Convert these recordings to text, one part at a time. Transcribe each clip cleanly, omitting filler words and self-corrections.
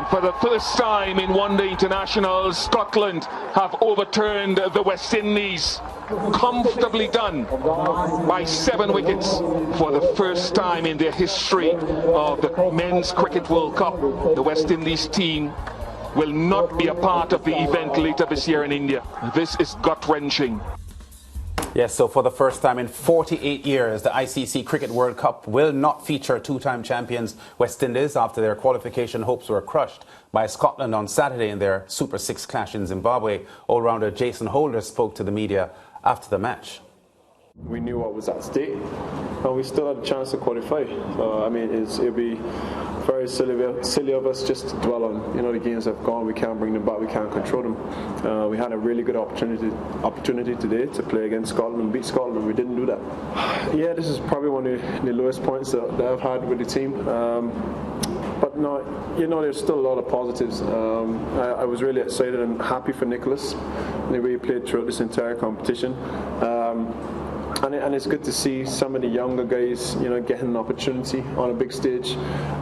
For the first time in one-day internationals, Scotland have overturned the West Indies. Comfortably done by 7 wickets for the first time in their history of the Men's Cricket World Cup. The West Indies team will not be a part of the event later this year in India. This is gut-wrenching. Yes, so for the first time in 48 years, the ICC Cricket World Cup will not feature two-time champions West Indies after their qualification hopes were crushed by Scotland on Saturday in their Super 6 clash in Zimbabwe. All-rounder Jason Holder spoke to the media after the match. We knew what was at stake, and we still had a chance to qualify. So, I mean, it'd be very silly of us just to dwell on, the games have gone. We can't bring them back. We can't control them. We had a really good opportunity today to play against Scotland and beat Scotland. We didn't do that. Yeah, this is probably one of the lowest points that I've had with the team. But no, there's still a lot of positives. I was really excited and happy for Nicholas, the way he played throughout this entire competition. And it's good to see some of the younger guys, getting an opportunity on a big stage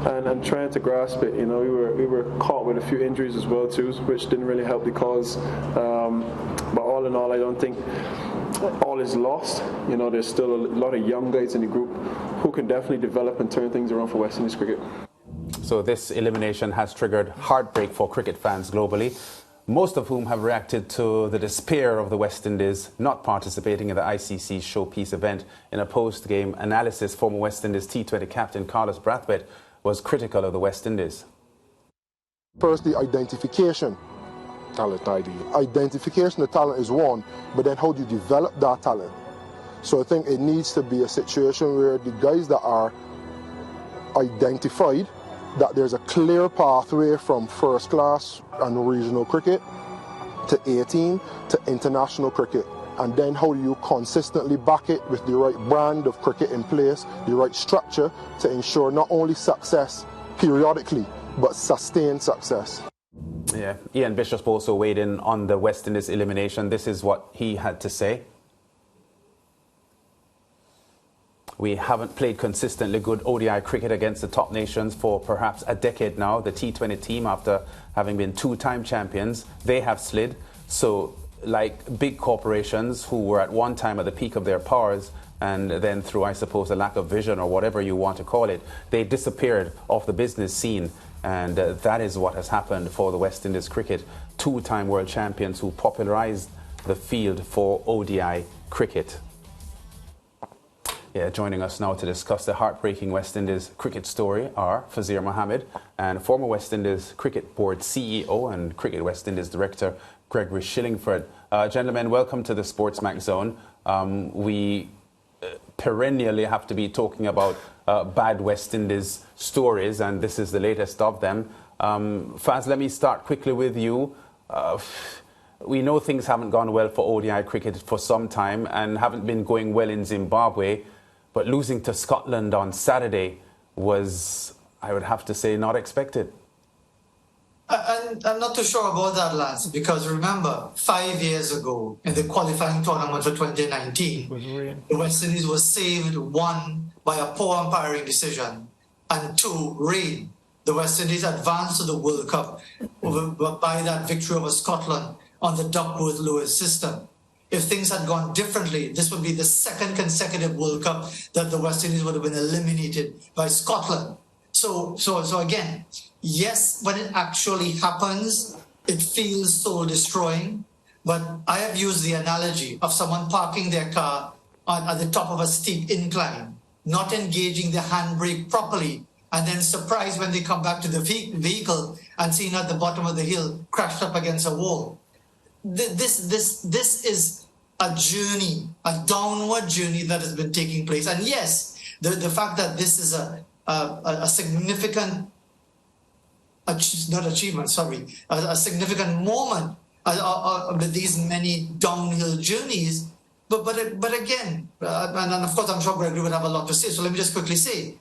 and trying to grasp it. We were caught with a few injuries as well too, which didn't really help the cause. But all in all, I don't think all is lost. There's still a lot of young guys in the group who can definitely develop and turn things around for West Indies cricket. So this elimination has triggered heartbreak for cricket fans globally, most of whom have reacted to the despair of the West Indies not participating in the ICC showpiece event. In a post-game analysis, former West Indies T20 captain Carlos Brathwaite was critical of the West Indies. First, the identification. Talent ID. Identification of talent is one, but then how do you develop that talent? So I think it needs to be a situation where the guys that are identified, that there's a clear pathway from first class and regional cricket to 18 to international cricket. And then how do you consistently back it with the right brand of cricket in place, the right structure to ensure not only success periodically, but sustained success. Yeah, Ian Bishop also weighed in on the West Indies elimination. This is what he had to say. We haven't played consistently good ODI cricket against the top nations for perhaps a decade now. The T20 team, after having been two-time champions, they have slid. So, like big corporations who were at one time at the peak of their powers, and then through, I suppose, a lack of vision or whatever you want to call it, they disappeared off the business scene. And that is what has happened for the West Indies cricket. Two-time world champions who popularized the field for ODI cricket. Yeah, joining us now to discuss the heartbreaking West Indies cricket story are Fazir Mohammed and former West Indies Cricket Board CEO and Cricket West Indies Director Gregory Shillingford. Gentlemen, welcome to the SportsMax Zone. We perennially have to be talking about bad West Indies stories, and this is the latest of them. Faz, let me start quickly with you. We know things haven't gone well for ODI cricket for some time and haven't been going well in Zimbabwe. But losing to Scotland on Saturday was, I would have to say, not expected. I'm not too sure about that, Lance, because remember, 5 years ago, in the qualifying tournament for 2019, the West Indies was saved, 1, by a poor umpiring decision, and 2, rain. The West Indies advanced to the World Cup by that victory over Scotland on the Duckworth-Lewis system. If things had gone differently, this would be the second consecutive World Cup that the West Indies would have been eliminated by Scotland. So again, yes, when it actually happens, it feels soul-destroying. But I have used the analogy of someone parking their car at the top of a steep incline, not engaging the handbrake properly, and then surprised when they come back to the vehicle and seeing at the bottom of the hill crashed up against a wall. This is a journey, a downward journey that has been taking place. And yes, the fact that this is a significant, a significant moment with these many downhill journeys. But again, and of course I'm sure Gregory would have a lot to say. So let me just quickly say,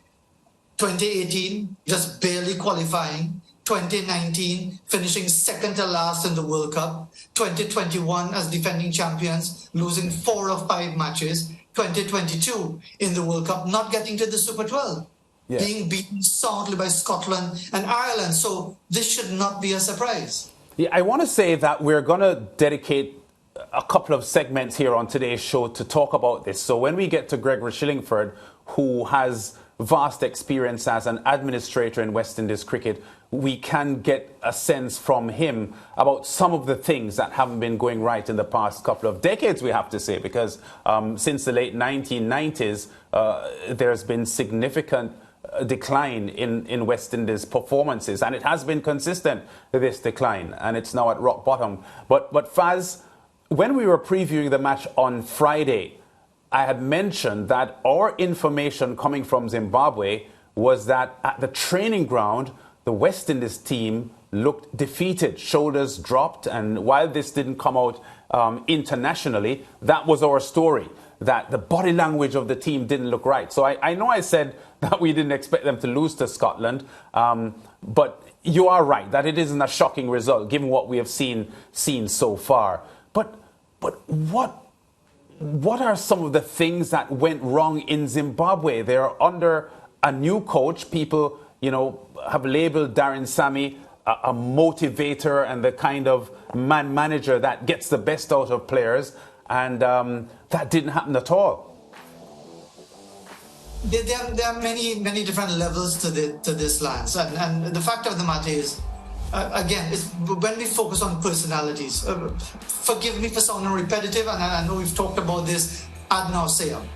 2018, just barely qualifying. 2019, finishing second to last in the World Cup. 2021 as defending champions, losing 4 of 5 matches. 2022 in the World Cup, not getting to the Super 12. being beaten soundly by Scotland and Ireland. So this should not be a surprise. Yeah, I want to say that we're going to dedicate a couple of segments here on today's show to talk about this. So when we get to Gregory Shillingford, who has vast experience as an administrator in West Indies cricket, we can get a sense from him about some of the things that haven't been going right in the past couple of decades, we have to say, because since the late 1990s, there's been significant decline in West Indies performances, and it has been consistent, this decline, and it's now at rock bottom. But Faz, when we were previewing the match on Friday, I had mentioned that our information coming from Zimbabwe was that at the training ground, the West Indies team looked defeated, shoulders dropped, and while this didn't come out internationally, that was our story, that the body language of the team didn't look right. So I know I said that we didn't expect them to lose to Scotland, but you are right, that it isn't a shocking result, given what we have seen so far. But what are some of the things that went wrong in Zimbabwe? They're under a new coach. People, have labeled Darren Sammy a motivator and the kind of manager that gets the best out of players. And that didn't happen at all. There are many different levels to this, Lance. And the fact of the matter is, again, it's when we focus on personalities, forgive me for sounding repetitive, and I know we've talked about this ad nauseam.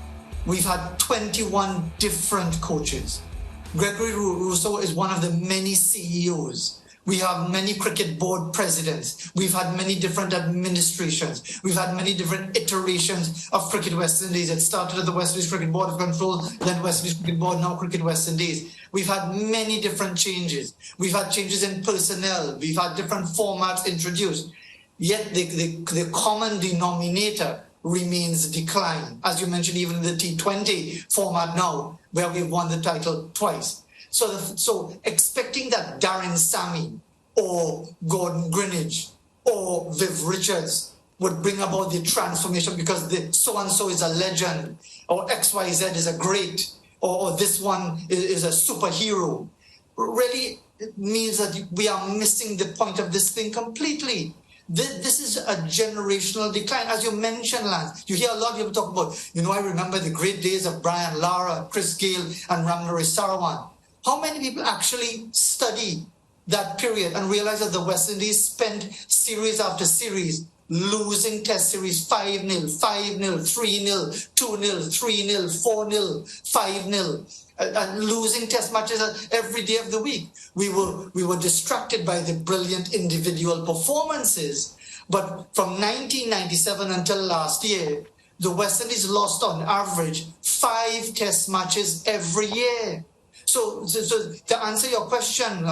We've had 21 different coaches. Gregory Rousseau is one of the many CEOs. We have many cricket board presidents. We've had many different administrations. We've had many different iterations of Cricket West Indies. It started at the West Indies Cricket Board of Control, then West Indies Cricket Board, now Cricket West Indies. We've had many different changes. We've had changes in personnel. We've had different formats introduced. Yet the common denominator remains decline. As you mentioned, even in the T20 format now, where we've won the title twice. So expecting that Darren Sammy or Gordon Greenidge or Viv Richards would bring about the transformation because the so-and-so is a legend, or XYZ is a great, or this one is a superhero, really means that we are missing the point of this thing completely. This is a generational decline. As you mentioned, Lance, you hear a lot of people talk about, I remember the great days of Brian Lara, Chris Gayle, and Ramnari Sarawan. How many people actually study that period and realize that the West Indies spent series after series losing test series 5-0, 5-0, 3-0, 2-0, 3-0, 4-0, 5-0, and losing test matches every day of the week. We were distracted by the brilliant individual performances. But from 1997 until last year, the West Indies lost on average 5 test matches every year. So to answer your question,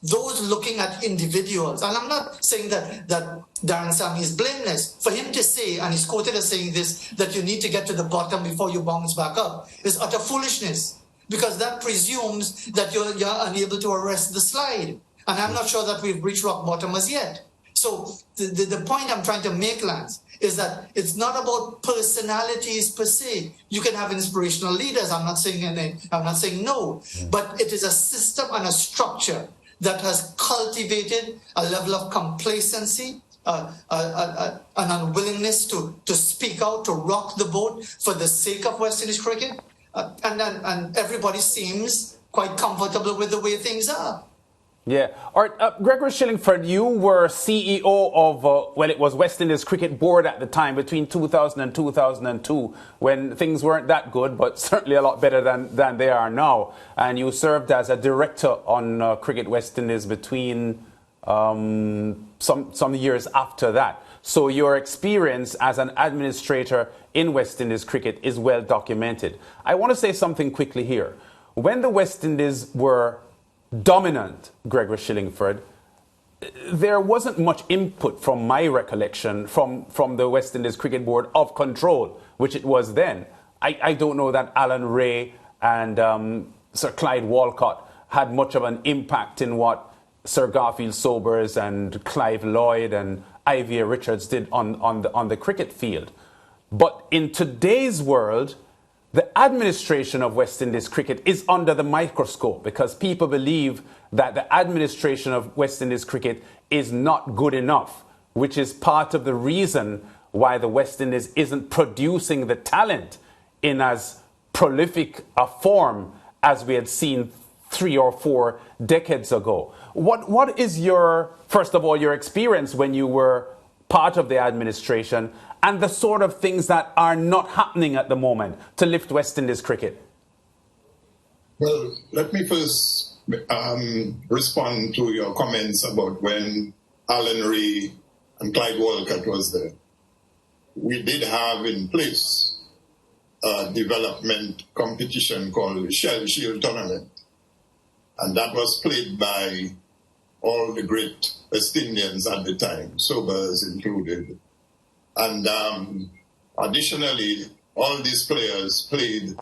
those looking at individuals, and I'm not saying that Darren Sammy is blameless. For him to say, and he's quoted as saying this, that you need to get to the bottom before you bounce back up, is utter foolishness, because that presumes that you're unable to arrest the slide. And I'm not sure that we've reached rock bottom as yet. So the point I'm trying to make, Lance, is that it's not about personalities per se. You can have inspirational leaders. I'm not saying no, but it is a system and a structure that has cultivated a level of complacency, an unwillingness to speak out, to rock the boat for the sake of West Indies cricket, and everybody seems quite comfortable with the way things are. Yeah. All right, Gregory Shillingford, you were CEO of, it was West Indies Cricket Board at the time, between 2000 and 2002, when things weren't that good, but certainly a lot better than they are now. And you served as a director on Cricket West Indies between some years after that. So your experience as an administrator in West Indies cricket is well documented. I want to say something quickly here. When the West Indies were dominant, Gregory Shillingford, there wasn't much input from my recollection from the West Indies Cricket Board of control, which it was then. I don't know that Alan Ray and Sir Clyde Walcott had much of an impact in what Sir Garfield Sobers and Clive Lloyd and Ivy Richards did on the cricket field. But in today's world, the administration of West Indies cricket is under the microscope because people believe that the administration of West Indies cricket is not good enough, which is part of the reason why the West Indies isn't producing the talent in as prolific a form as we had seen 3 or 4 decades ago. What is your, first of all, your experience when you were part of the administration and the sort of things that are not happening at the moment to lift West Indies cricket? Well, let me first respond to your comments about when Alan Ray and Clyde Walcott was there. We did have in place a development competition called the Shell Shield Tournament. And that was played by all the great West Indians at the time, Sobers included. And additionally, all these players played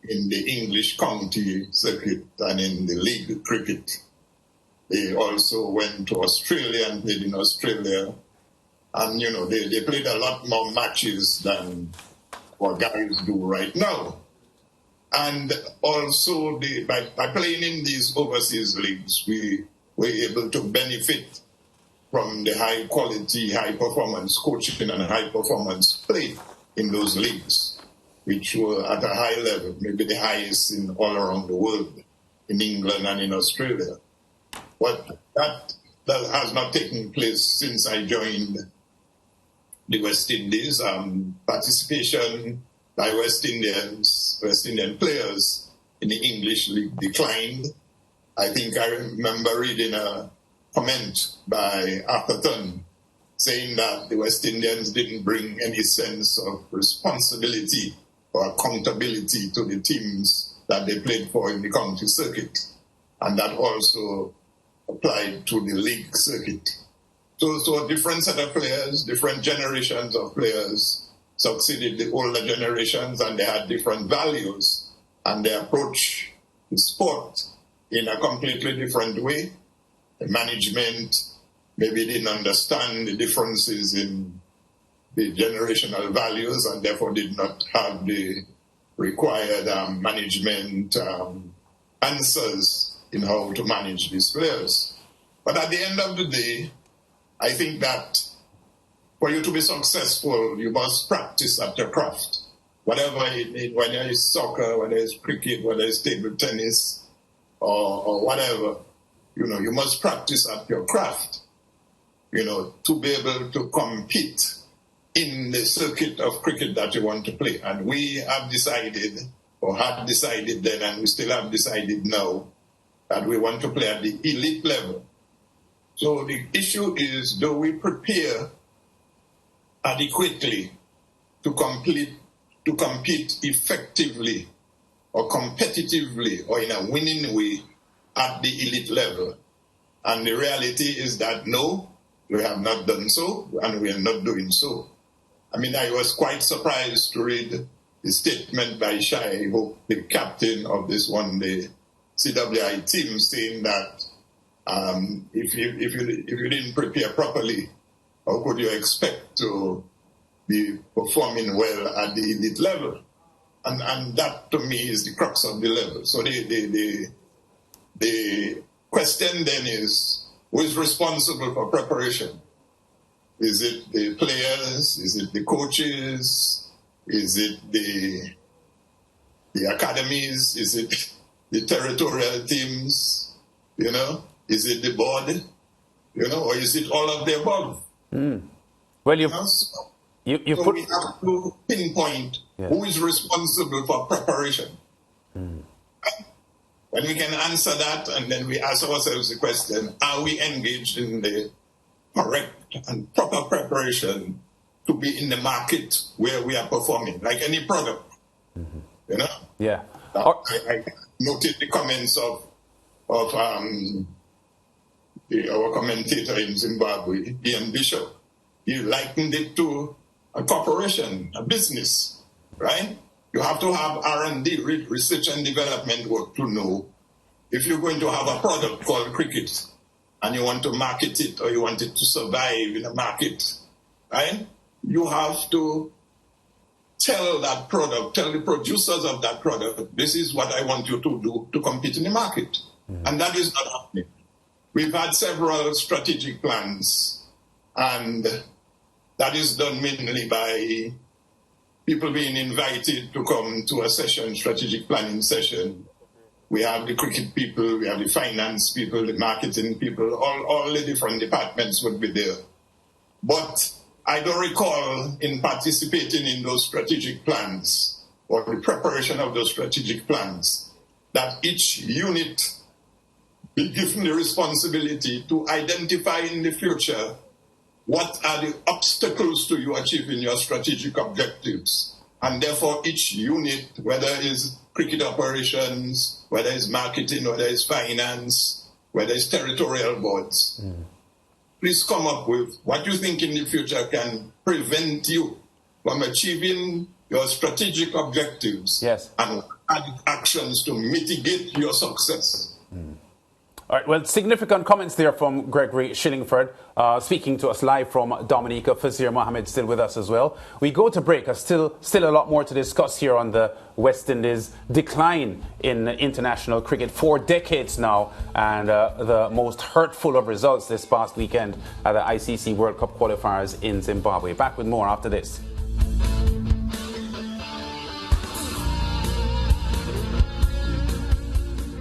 in the English county circuit and in the league cricket. They also went to Australia and played in Australia. And, you know, they played a lot more matches than what guys do right now. And also, by playing in these overseas leagues, we were able to benefit from the high-quality, high-performance coaching and high-performance play in those leagues, which were at a high level, maybe the highest in all around the world, in England and in Australia. But that has not taken place since I joined the West Indies. Participation by West Indian players in the English league declined. I think I remember reading a comment by Atherton saying that the West Indians didn't bring any sense of responsibility or accountability to the teams that they played for in the county circuit. And that also applied to the league circuit. So a different set of players, different generations of players succeeded the older generations, and they had different values, and they approached the sport in a completely different way. The management maybe didn't understand the differences in the generational values and therefore did not have the required management answers in how to manage these players. But at the end of the day, I think that for you to be successful, you must practice at your craft. Whatever it is, whether it's soccer, whether it's cricket, whether it's table tennis, or whatever, you must practice at your craft, to be able to compete in the circuit of cricket that you want to play. And we have decided, or had decided then, and we still have decided now, that we want to play at the elite level. So the issue is, do we prepare adequately to compete effectively or competitively or in a winning way at the elite level? And the reality is that no, we have not done so, and we are not doing so. I mean, I was quite surprised to read the statement by Shai, the captain of this one-day CWI team, saying that if you didn't prepare properly, how could you expect to be performing well at the elite level? And that, to me, is the crux of the level. So the question then is, who is responsible for preparation? Is it the players? Is it the coaches? Is it the academies? Is it the territorial teams? Is it the board? Or is it all of the above? Well, we have to pinpoint who is responsible for preparation. When we can answer that, and then we ask ourselves the question, are we engaged in the correct and proper preparation to be in the market where we are performing, like any product? Yeah. I noted the comments of our commentator in Zimbabwe, Ian Bishop. He likened it to a corporation, a business, right? You have to have R&D, research and development work, to know if you're going to have a product called cricket and you want to market it or you want it to survive in a market, right? You have to tell that product, tell the producers of that product, this is what I want you to do to compete in the market. And that is not happening. We've had several strategic plans, and that is done mainly by people being invited to come to a session, strategic planning session. We have the cricket people, we have the finance people, the marketing people, all the different departments would be there. But I don't recall in participating in those strategic plans or the preparation of those strategic plans that each unit be given the responsibility to identify in the future what are the obstacles to you achieving your strategic objectives. And therefore each unit, whether it's cricket operations, whether it's marketing, whether it's finance, whether it's territorial boards, please come up with what you think in the future can prevent you from achieving your strategic objectives. Yes. And add actions to mitigate your success. All right, well, significant comments there from Gregory Shillingford, speaking to us live from Dominica. Fazir Mohammed still with us as well. We go to break. There's still a lot more to discuss here on the West Indies' decline in international cricket for decades now, and the most hurtful of results this past weekend at the ICC World Cup qualifiers in Zimbabwe. Back with more after this.